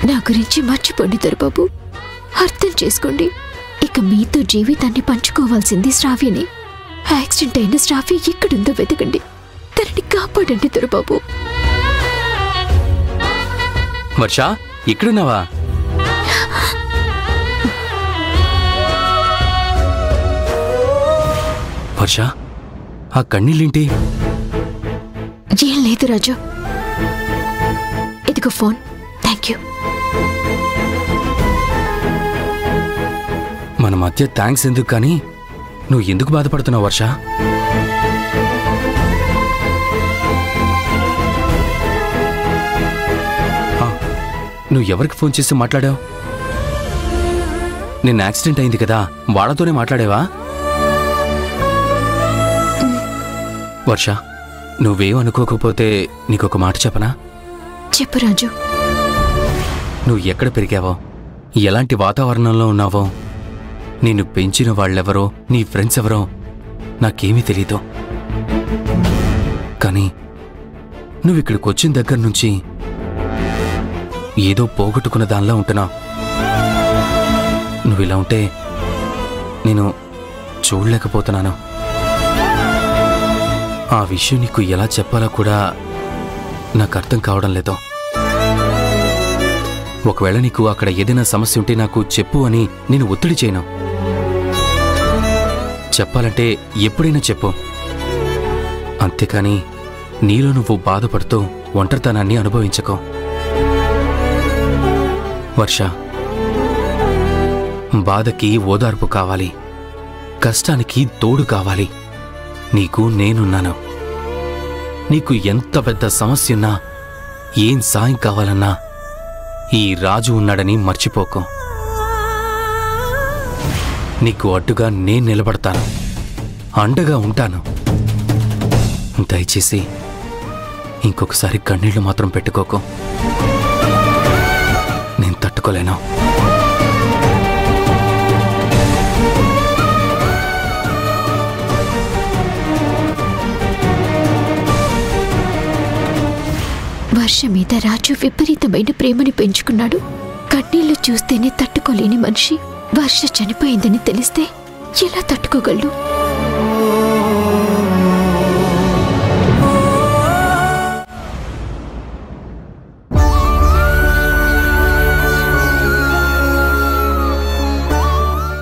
నా గురించి మర్చిపోండి దొరబాబు. అర్థం చేసుకోండి. ఇక మీతో జీవితాన్ని పంచుకోవాల్సింది శ్రావ్యని. యాక్సిడెంట్ అయిన శ్రావ్య ఎక్కడుందో వెతకండి. తనని కాపాడండి దొరబాబు. వర్ష, ఎక్కడున్నావా? వర్ష, ఆ కన్నీళ్ళేంటి? ఏం లేదు రాజు. ఇదిగో ఫోన్. Thank you. మన మధ్య థ్యాంక్స్ ఎందుకు కానీ నువ్వు ఎందుకు బాధపడుతున్నావు వర్ష? నువ్వు ఎవరికి ఫోన్ చేసి మాట్లాడావు? నిన్న యాక్సిడెంట్ అయింది కదా, వాళ్ళతోనే మాట్లాడావా? వర్ష, నువ్వేం అనుకోకపోతే నీకొక మాట చెప్పనా? చెప్పు రాజు. నువ్వు ఎక్కడ పెరిగావో, ఎలాంటి వాతావరణంలో ఉన్నావో, నిన్ను పెంచిన వాళ్ళెవరో, నీ ఫ్రెండ్స్ ఎవరో నాకేమీ తెలీదు. కానీ నువ్విక్కడికి వచ్చిన దగ్గర నుంచి ఏదో పోగొట్టుకున్న దానిలా ఉంటున్నావు. నువ్విలా ఉంటే నేను చూడలేకపోతున్నాను. ఆ విషయం నీకు ఎలా చెప్పాలో కూడా నాకు అర్థం కావడం లేదు. ఒకవేళ నీకు అక్కడ ఏదైనా సమస్య ఉంటే నాకు చెప్పు అని నేను ఒత్తిడి చేయను. చెప్పాలంటే ఎప్పుడైనా చెప్పు. అంతేకాని నీలో నువ్వు బాధపడుతూ ఒంటరితనాన్ని అనుభవించకో. వర్ష, బాధకి ఓదార్పు కావాలి, కష్టానికి తోడు కావాలి. నీకు నేనున్నాను. నీకు ఎంత పెద్ద సమస్యున్నా, ఏం సాయం కావాలన్నా ఈ రాజు ఉన్నాడని మర్చిపోకు. నీకు అడ్డుగా నేను నిలబడతాను, అండగా ఉంటాను. దయచేసి ఇంకొకసారి కన్నీళ్లు మాత్రం పెట్టుకోకు. నేను తట్టుకోలేను. వర్ష మీద రాజు విపరీతమైన ప్రేమని పెంచుకున్నాడు. కన్నీళ్లు చూస్తేనే తట్టుకోలేని మనిషి వర్ష చనిపోయిందని తెలిస్తే ఎలా తట్టుకోగలడు?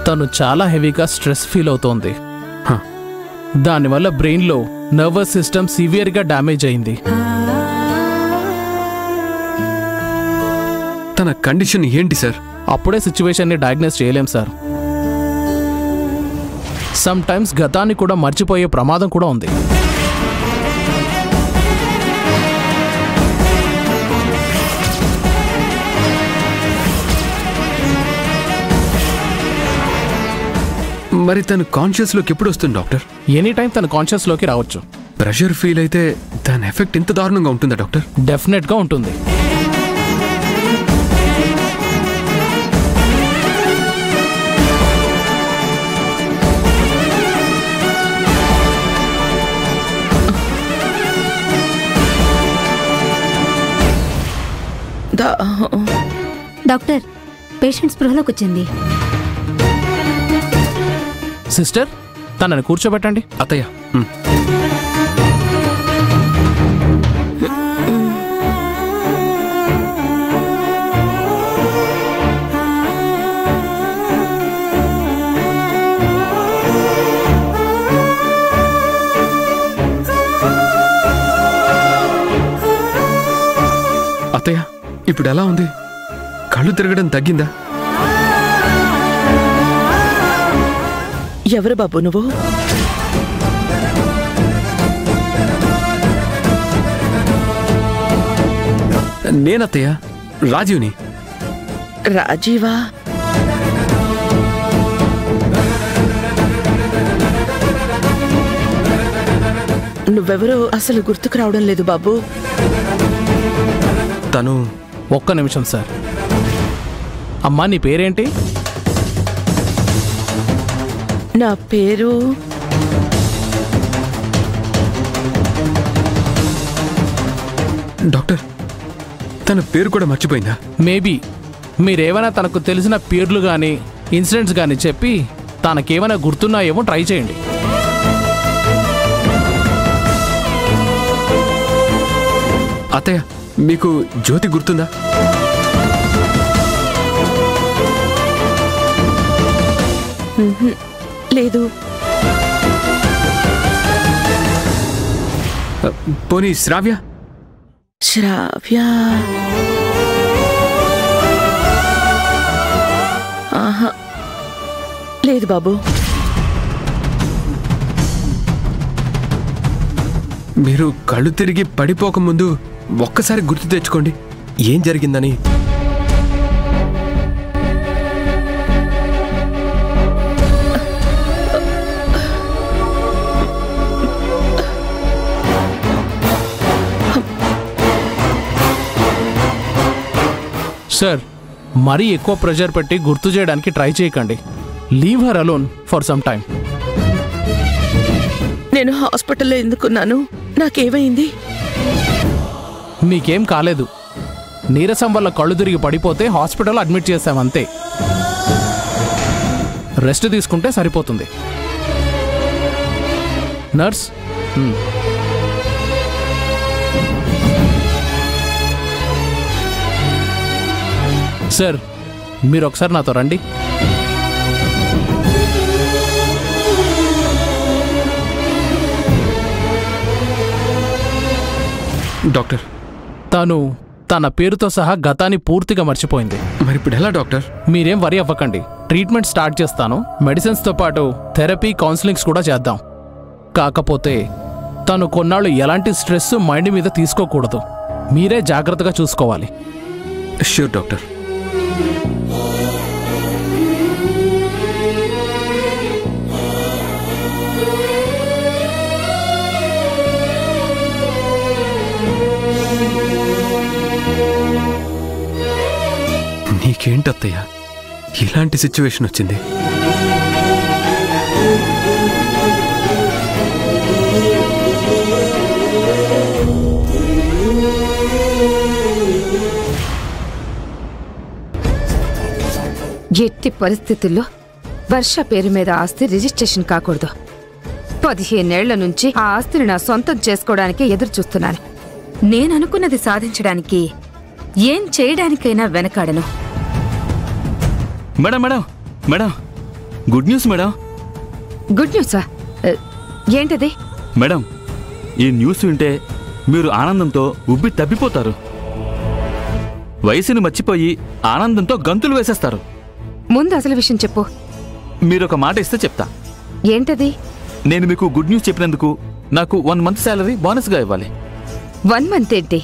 తను చాలా హెవీగా స్ట్రెస్ ఫీల్ అవుతోంది. దానివల్ల బ్రెయిన్లో నర్వస్ సిస్టమ్ సివియర్గా డ్యామేజ్ అయింది. తన కండిషన్ ఏంటి సార్? అప్పుడే సిచ్యువేషన్ని డయాగ్నోస్ చేయలేం సార్. సమ్ టైమ్స్ గతాన్ని కూడా మర్చిపోయే ప్రమాదం కూడా ఉంది. మరి తను కాన్షియస్లోకి ఎప్పుడు వస్తుంది డాక్టర్? ఎనీ టైం తన కాన్షియస్లోకి రావచ్చు. ప్రెషర్ ఫీల్ అయితే దాని ఎఫెక్ట్ ఇంత దారుణంగా ఉంటుందా డాక్టర్? డెఫినెట్గా ఉంటుంది. డాక్టర్, పేషెంట్ స్పృహలోకి వచ్చింది. సిస్టర్, తనని కూర్చోబెట్టండి. అత్తయ్య, అత్తయ్య ఇప్పుడు ఎలా ఉంది? కళ్ళు తిరగడం తగ్గిందా? ఎవరు బాబు నువ్వు? నేనత్తయ్య, రాజీవ్ని. రాజీవా? నువ్వెవరో అసలు గుర్తుకు రావడం లేదు బాబు. తను ఒక్క నిమిషం సార్. అమ్మా, నీ పేరేంటి? నా పేరు డాక్టర్, తన పేరు కూడా మర్చిపోయిందా? మేబీ మీరేమైనా తనకు తెలిసిన పేర్లు కానీ ఇన్సిడెంట్స్ కానీ చెప్పి తనకేమైనా గుర్తున్నాయేమో ట్రై చేయండి. అత్తయ్య, మీకు జ్యోతి గుర్తుందా? లేదు. పోనీ శ్రావ్య? శ్రావ్య ఆహా, లేదు బాబు. మీరు కళ్ళు తిరిగి పడిపోకముందు ఒక్కసారి గుర్తు తెచ్చుకోండి ఏం జరిగిందని. సార్, మరీ ఎక్కువ ప్రెషర్ పెట్టి గుర్తు చేయడానికి ట్రై చేయకండి. Leave her alone for some time. నేను హాస్పిటల్లో ఎందుకున్నాను? నాకేమైంది? మీకేం కాలేదు. నీరసం వల్ల కళ్ళు తిరిగి పడిపోతే హాస్పిటల్లో అడ్మిట్ చేశామంతే. రెస్ట్ తీసుకుంటే సరిపోతుంది. నర్స్, సార్ మీరు ఒకసారి నాతో రండి. డాక్టర్, తను తన పేరుతో సహా గతాన్ని పూర్తిగా మర్చిపోయింది. మరి ఇప్పుడు ఎలా డాక్టర్? మీరేం వరి అవ్వకండి. ట్రీట్మెంట్ స్టార్ట్ చేస్తాను. మెడిసిన్స్తో పాటు థెరపీ, కౌన్సిలింగ్స్ కూడా చేద్దాం. కాకపోతే తను కొన్నాళ్ళు ఎలాంటి స్ట్రెస్ మైండ్ మీద తీసుకోకూడదు. మీరే జాగ్రత్తగా చూసుకోవాలి. Sure doctor. నీకేంటత్తయ్య ఇలాంటి సిచ్యువేషన్ వచ్చింది? ఎట్టి పరిస్థితుల్లో వర్ష పేరు మీద ఆస్తి రిజిస్ట్రేషన్ కాకూడదు. 15 ఏళ్ల నుంచి ఆ ఆస్తిని నా సొంతం చేసుకోవడానికి ఎదురు చూస్తున్నాను. నేననుకున్నది సాధించడానికి ఏం చేయడానికైనా వెనకాడను. Madam madam madam, good news madam. Good న్యూసా? ఏంటది? మేడం, ఈ న్యూస్ వింటే మీరు ఆనందంతో ఉబ్బి తప్పిపోతారు. వయసుని మర్చిపోయి ఆనందంతో గంతులు వేసేస్తారు. ముందు అసలు విషయం చెప్పు. మీరొక మాట ఇస్తే చెప్తా. ఏంటది? నేను మీకు గుడ్ న్యూస్ చెప్పినందుకు నాకు 1 మంత్ శాలరీ బోనస్గా ఇవ్వాలి. 1 మంత్ ఏంటి?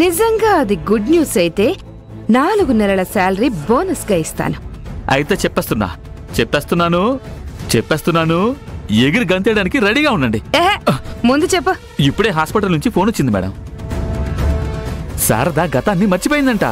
నిజంగా అది గుడ్ న్యూస్ అయితే 4 నెలల శాలరీ బోనస్గా ఇస్తాను. అయితే చెప్పేస్తున్నాను, ఎగిరి గంతేయడానికి రెడీగా ఉండండి. ముందు చెప్పు. ఇప్పుడే హాస్పిటల్ నుంచి ఫోన్ వచ్చింది మేడం. శారద గతాన్ని మర్చిపోయిందంట.